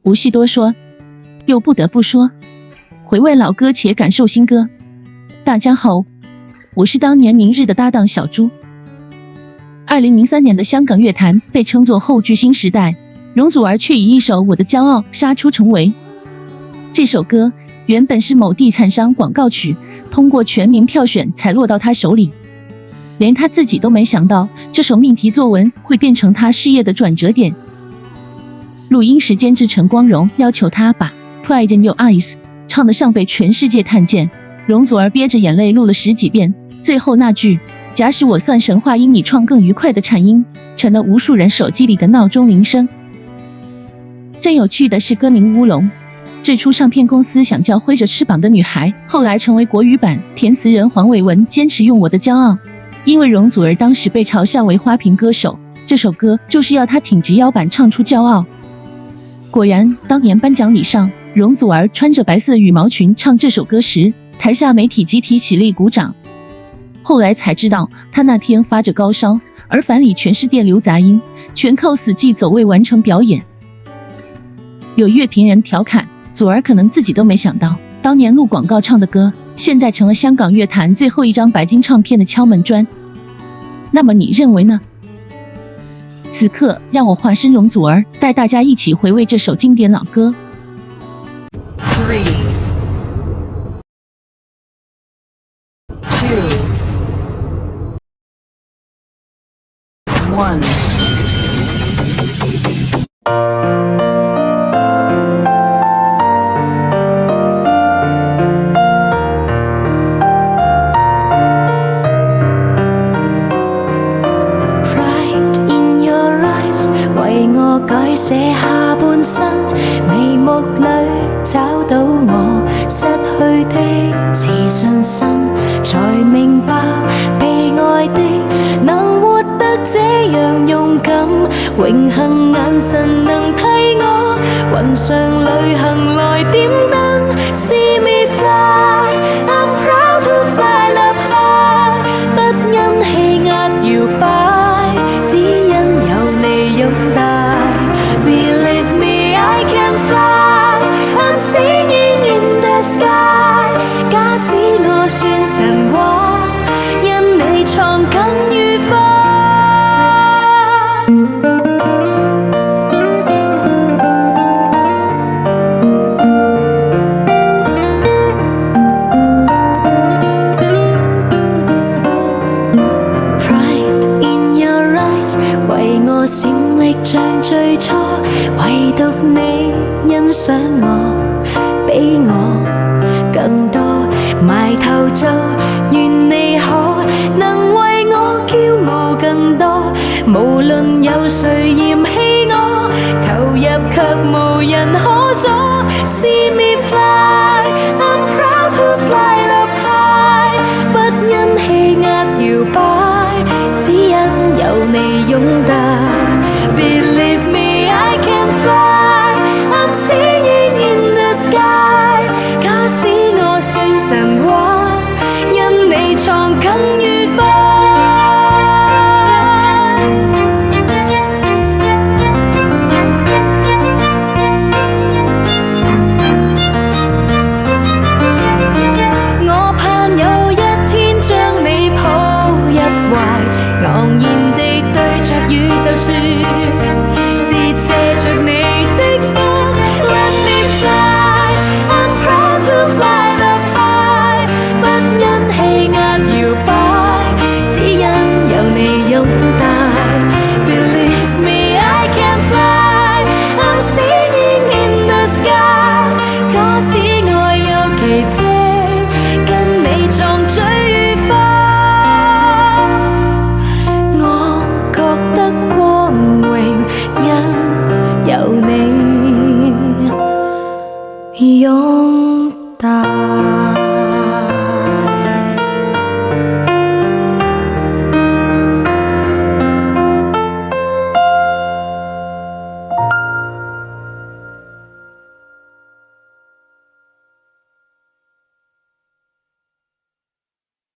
无需多说，又不得不说，回味老歌且感受新歌。大家好，我是当年明日的搭档小猪。2003年的香港乐坛被称作后巨星时代，容祖儿却以一首《我的骄傲》杀出重围。这首歌原本是某地产商广告曲，通过全民票选才落到她手里，连她自己都没想到这首命题作文会变成她事业的转折点。录音时监制陈光荣要求她把 Pride in Your Eyes 唱得像被全世界看见，容祖儿憋着眼泪录了10几遍，最后那句假使我算神话，因你创更愉快的颤音，成了无数人手机里的闹钟铃声。真有趣的是歌名乌龙，最初唱片公司想叫挥着翅膀的女孩，后来成为国语版，填词人黄伟文坚持用我的骄傲，因为容祖儿当时被嘲笑为花瓶歌手，这首歌就是要她挺直腰板唱出骄傲。果然，当年颁奖礼上，容祖儿穿着白色羽毛裙唱这首歌时，台下媒体集体起立鼓掌。后来才知道，她那天发着高烧，耳返里全是电流杂音，全靠死记走位完成表演。有乐评人调侃，祖儿可能自己都没想到，当年录广告唱的歌，现在成了香港乐坛最后一张白金唱片的敲门砖。那么你认为呢？此刻，让我化身容祖儿，带大家一起回味这首经典老歌。3, 2, 1. Pride in your eyes， 為我改寫下半生，眉目裏找到我失去的自信心，才明白被愛的能活得這樣勇敢，榮幸眼神能替我雲上旅行來點燈。See me fly， I'm proud to fly up high， 不因氣壓搖擺，只因有你擁戴。Believe me I can fly， I'm singing in the sky， 假使我算神話，因你創更愉快。為我閃力像最初，唯獨你欣賞我，比我更多。埋頭做，願你可能為我驕傲更多。無論有誰嫌棄我，投入卻無人可阻。See me